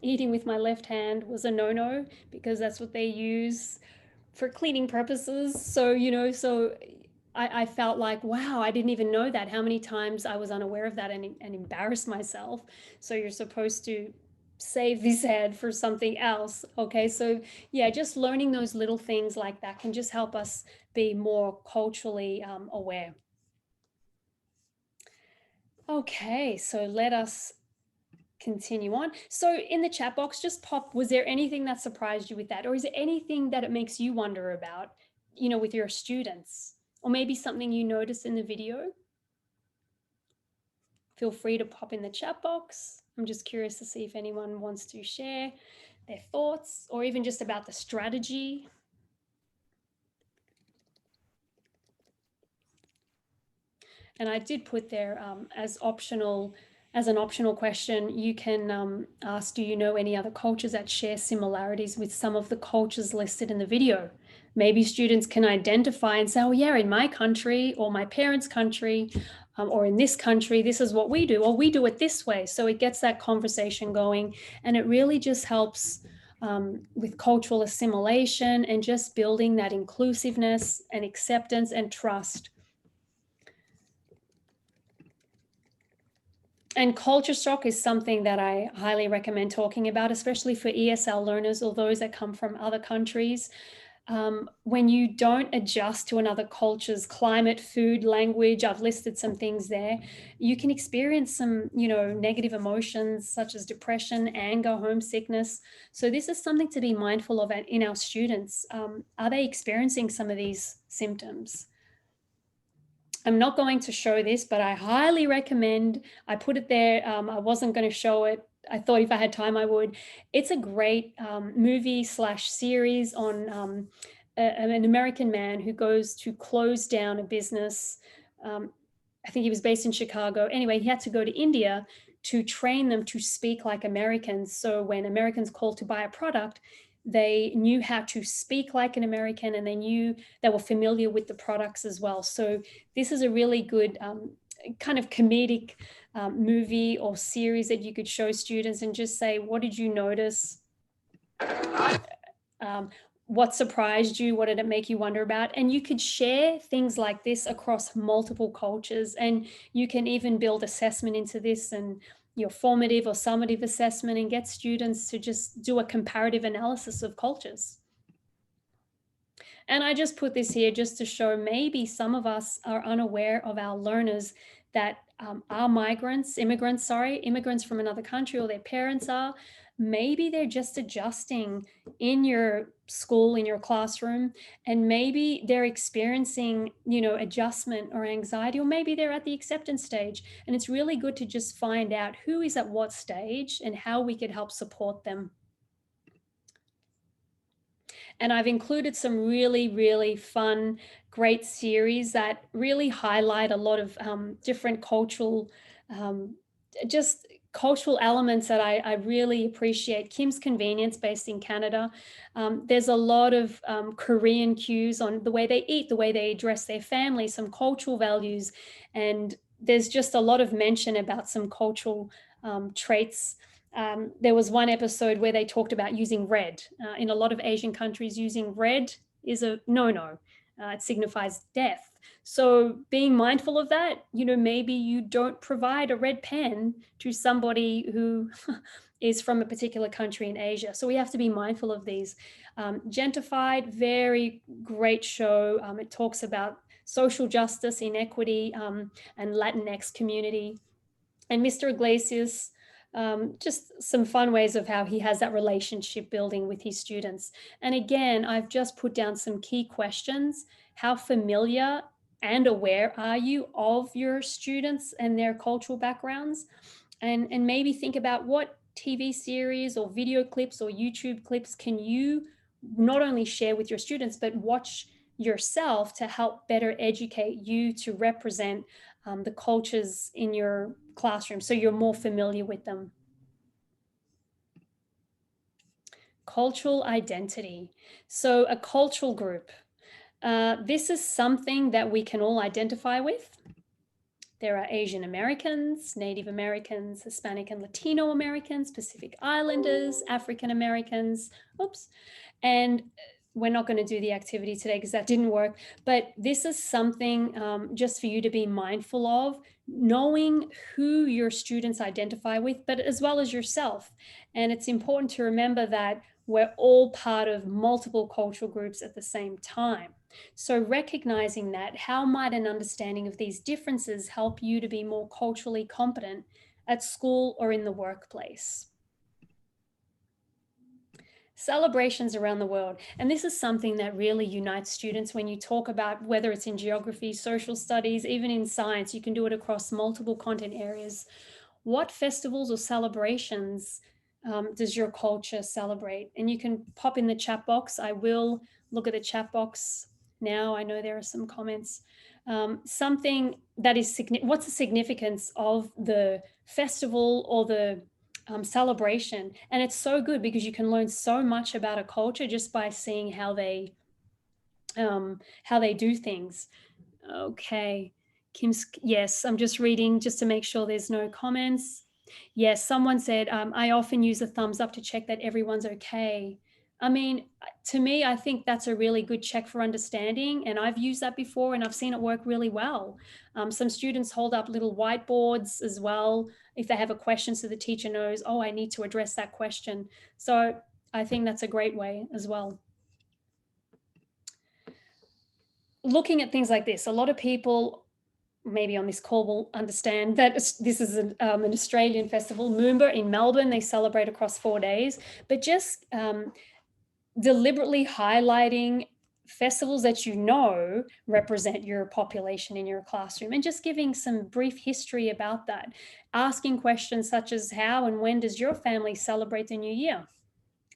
eating with my left hand was a no-no, because that's what they use for cleaning purposes. So, I felt like, wow, I didn't even know that, how many times I was unaware of that and embarrassed myself. So you're supposed to save this hand for something else. Okay, so yeah, just learning those little things like that can just help us be more culturally aware. Okay, so let us continue on. So in the chat box, just pop, was there anything that surprised you with that? Or is there anything that it makes you wonder about, with your students? Or maybe something you noticed in the video? Feel free to pop in the chat box. I'm just curious to see if anyone wants to share their thoughts, or even just about the strategy. And I did put there as an optional question, you can ask, do you know any other cultures that share similarities with some of the cultures listed in the video? Maybe students can identify and say, oh yeah, in my country or my parents' country or in this country, this is what we do, or we do it this way. So it gets that conversation going, and it really just helps with cultural assimilation and just building that inclusiveness and acceptance and trust. And culture shock is something that I highly recommend talking about, especially for ESL learners or those that come from other countries. When you don't adjust to another culture's climate, food, language, I've listed some things there, you can experience some, negative emotions such as depression, anger, homesickness. So this is something to be mindful of in our students. Are they experiencing some of these symptoms? I'm not going to show this, but I highly recommend, I put it there. I wasn't going to show it I thought if I had time, I would. It's a great movie/series on an American man who goes to close down a business. I think he was based in Chicago. Anyway, he had to go to India to train them to speak like Americans. So when Americans called to buy a product, they knew how to speak like an American, and they were familiar with the products as well. So this is a really good kind of comedic movie or series that you could show students and just say, what did you notice? What surprised you? What did it make you wonder about? And you could share things like this across multiple cultures, and you can even build assessment into this and your formative or summative assessment, and get students to just do a comparative analysis of cultures. And I just put this here just to show maybe some of us are unaware of our learners that are immigrants from another country, or their parents are. Maybe they're just adjusting in your school, in your classroom, and maybe they're experiencing, adjustment or anxiety, or maybe they're at the acceptance stage. And it's really good to just find out who is at what stage and how we could help support them. And I've included some really, really fun, great series that really highlight a lot of different cultural, just cultural elements that I really appreciate. Kim's Convenience, based in Canada. There's a lot of Korean cues on the way they eat, the way they address their family, some cultural values. And there's just a lot of mention about some cultural traits. There was one episode where they talked about using red. In a lot of Asian countries, using red is a no-no. It signifies death. So being mindful of that, maybe you don't provide a red pen to somebody who is from a particular country in Asia. So we have to be mindful of these. Gentified, very great show. It talks about social justice, inequity, and Latinx community. And Mr. Iglesias, just some fun ways of how he has that relationship building with his students. And again, I've just put down some key questions. How familiar and aware are you of your students and their cultural backgrounds? And maybe think about what TV series or video clips or YouTube clips can you not only share with your students, but watch yourself to help better educate you to represent the cultures in your classroom, so you're more familiar with them. Cultural identity. So a cultural group. This is something that we can all identify with. There are Asian Americans, Native Americans, Hispanic and Latino Americans, Pacific Islanders, African Americans, and we're not going to do the activity today because that didn't work, but this is something just for you to be mindful of, knowing who your students identify with, but as well as yourself. And it's important to remember that we're all part of multiple cultural groups at the same time. So recognizing that, how might an understanding of these differences help you to be more culturally competent at school or in the workplace? Celebrations around the world. And this is something that really unites students when you talk about, whether it's in geography, social studies, even in science, you can do it across multiple content areas. What festivals or celebrations does your culture celebrate? And you can pop in the chat box. I will look at the chat box now. I know there are some comments. Something that is, what's the significance of the festival or the celebration? And it's so good because you can learn so much about a culture just by seeing how they do things. Okay, Kim's, yes, I'm just reading just to make sure there's no comments. Yes, someone said, I often use a thumbs up to check that everyone's okay. I mean, to me, I think that's a really good check for understanding. And I've used that before and I've seen it work really well. Some students hold up little whiteboards as well if they have a question, so the teacher knows, oh, I need to address that question. So I think that's a great way as well. Looking at things like this, a lot of people maybe on this call will understand that this is an Australian festival, Moomba in Melbourne. They celebrate across 4 days, but just deliberately highlighting festivals that you know represent your population in your classroom, and just giving some brief history about that. Asking questions such as, how and when does your family celebrate the New Year?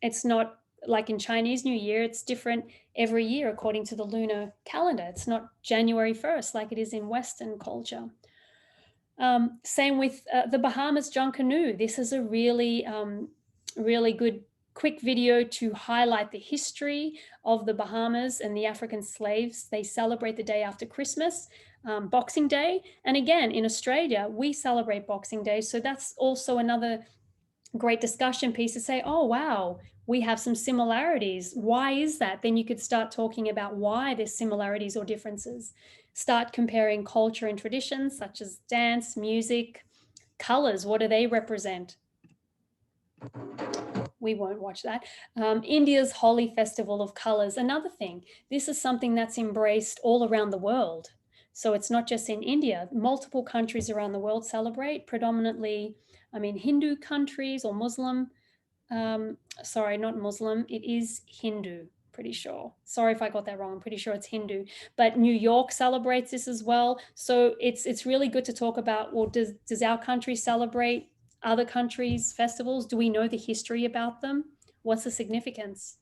It's not like in Chinese New Year, it's different every year according to the lunar calendar. It's not January 1st like it is in Western culture. Same with the Bahamas Junkanoo. This is a really, really good quick video to highlight the history of the Bahamas and the African slaves. They celebrate the day after Christmas, Boxing Day. And again, in Australia, we celebrate Boxing Day. So that's also another great discussion piece to say, oh, wow, we have some similarities. Why is that? Then you could start talking about why there's similarities or differences. Start comparing culture and traditions such as dance, music, colors. What do they represent? We won't watch that. India's Holi Festival of Colors, another thing. This is something that's embraced all around the world. So it's not just in India. Multiple countries around the world celebrate, predominantly, Hindu countries or Muslim. Sorry, not Muslim. It is Hindu, pretty sure. Sorry if I got that wrong. I'm pretty sure it's Hindu. But New York celebrates this as well. So it's really good to talk about, well, does our country celebrate other countries' festivals? Do we know the history about them? What's the significance?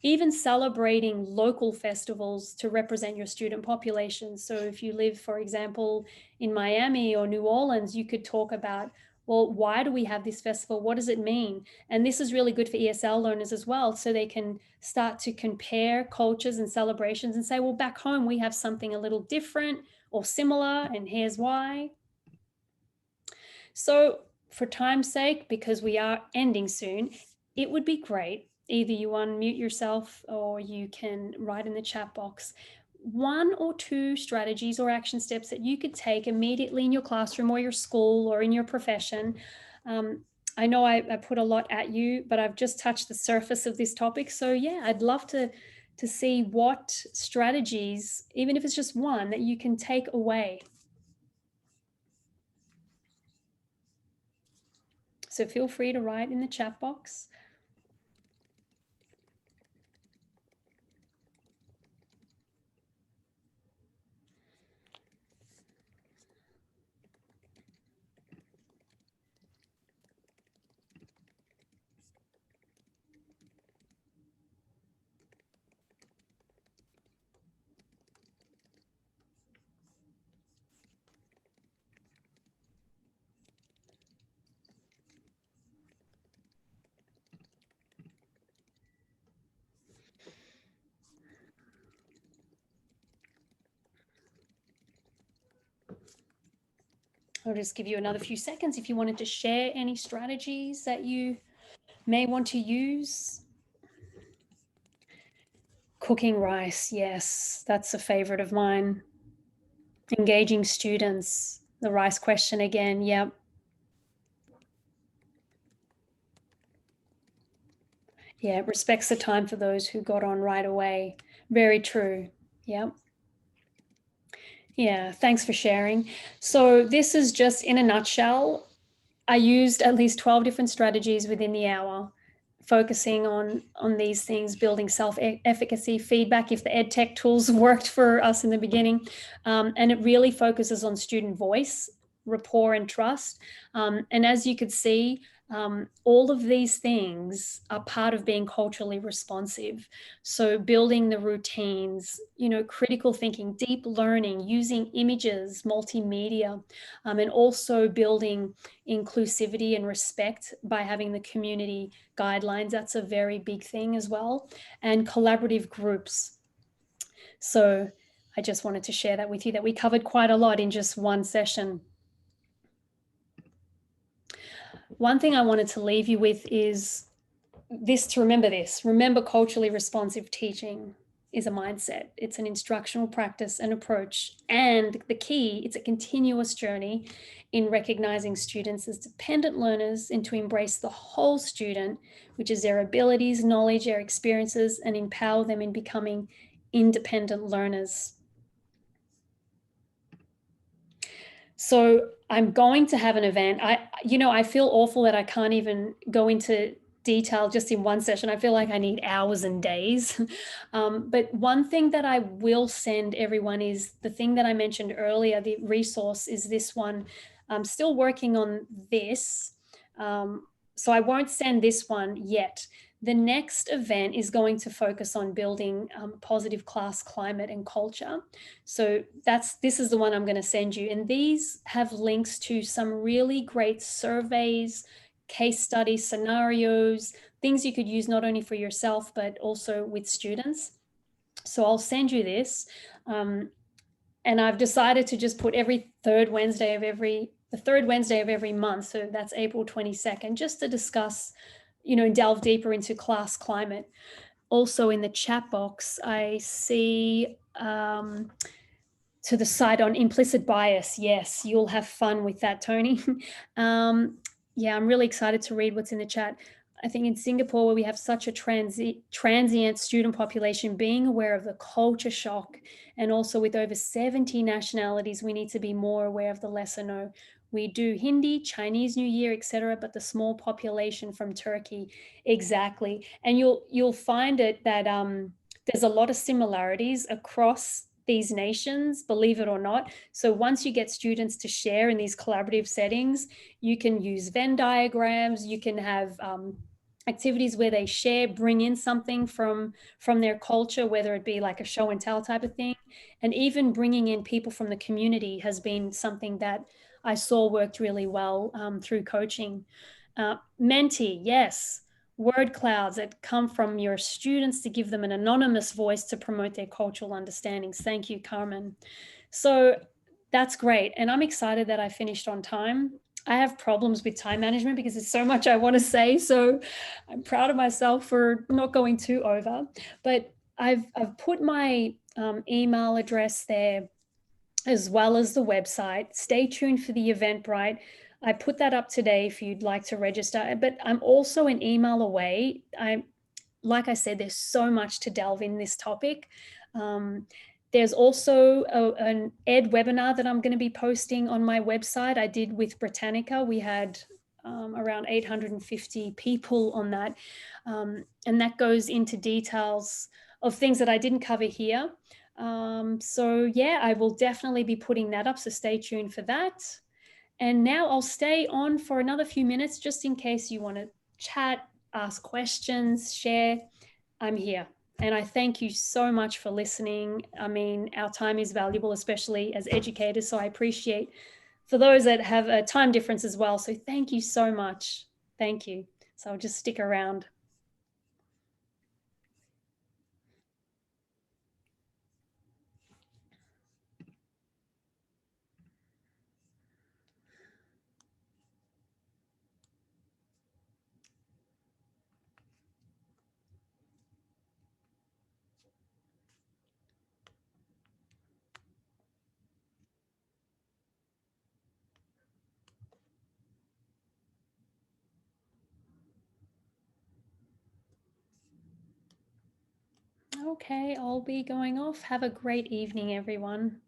Even celebrating local festivals to represent your student population. So if you live, for example, in Miami or New Orleans, you could talk about, well, why do we have this festival? What does it mean? And this is really good for ESL learners as well. So they can start to compare cultures and celebrations and say, well, back home, we have something a little different or similar, and here's why. So for time's sake, because we are ending soon, it would be great. Either you unmute yourself or you can write in the chat box 1 or 2 strategies or action steps that you could take immediately in your classroom or your school or in your profession. I know I put a lot at you, but I've just touched the surface of this topic. So yeah, I'd love to see what strategies, even if it's just one, that you can take away. So feel free to write in the chat box. I'll just give you another few seconds if you wanted to share any strategies that you may want to use. Cooking rice, yes, that's a favorite of mine. Engaging students, the rice question again, yep. Yeah, it respects the time for those who got on right away. Very true, yep. Yeah, thanks for sharing. So this is just in a nutshell. I used at least 12 different strategies within the hour, focusing on these things, building self-efficacy, feedback, if the ed tech tools worked for us in the beginning. And it really focuses on student voice, rapport, and trust. And as you could see, all of these things are part of being culturally responsive. So building the routines, critical thinking, deep learning, using images, multimedia, and also building inclusivity and respect by having the community guidelines. That's a very big thing as well. And collaborative groups. So I just wanted to share that with you, that we covered quite a lot in just one session. One thing I wanted to leave you with is this, to remember this. Remember, culturally responsive teaching is a mindset. It's an instructional practice and approach. And the key, it's a continuous journey in recognizing students as dependent learners and to embrace the whole student, which is their abilities, knowledge, their experiences, and empower them in becoming independent learners. So I'm going to have an event. I feel awful that I can't even go into detail just in one session. I feel like I need hours and days. But one thing that I will send everyone is the thing that I mentioned earlier, the resource is this one. I'm still working on this. So I won't send this one yet. The next event is going to focus on building positive class climate and culture. So this is the one I'm going to send you. And these have links to some really great surveys, case studies, scenarios, things you could use not only for yourself, but also with students. So I'll send you this. And I've decided to just put the third Wednesday of every month. So that's April 22nd, just to discuss, delve deeper into class climate. Also in the chat box, I see to the side on implicit bias. Yes, you'll have fun with that, Tony. Yeah, I'm really excited to read what's in the chat. I think in Singapore, where we have such a transient student population, being aware of the culture shock, and also with over 70 nationalities, we need to be more aware of the lesser known. We do Hindi, Chinese New Year, etc., but the small population from Turkey, exactly. And you'll find it that there's a lot of similarities across these nations, believe it or not. So once you get students to share in these collaborative settings, you can use Venn diagrams, you can have activities where they share, bring in something from their culture, whether it be like a show and tell type of thing. And even bringing in people from the community has been something that I saw worked really well through coaching. Menti, yes. Word clouds that come from your students to give them an anonymous voice to promote their cultural understandings. Thank you, Carmen. So that's great. And I'm excited that I finished on time. I have problems with time management because there's so much I want to say. So I'm proud of myself for not going too over. But I've put my email address there as well as the website. Stay tuned for the Eventbrite. I put that up today if you'd like to register, but I'm also an email away. Like I said, there's so much to delve in this topic. There's also an ed webinar that I'm going to be posting on my website. I did with Britannica. We had around 850 people on that. And that goes into details of things that I didn't cover here. So yeah, I will definitely be putting that up. So stay tuned for that. And now I'll stay on for another few minutes, just in case you want to chat, ask questions, share. I'm here. And I thank you so much for listening. I mean, our time is valuable, especially as educators. So I appreciate for those that have a time difference as well. So thank you so much. Thank you. So I'll just stick around. Okay, I'll be going off. Have a great evening, everyone.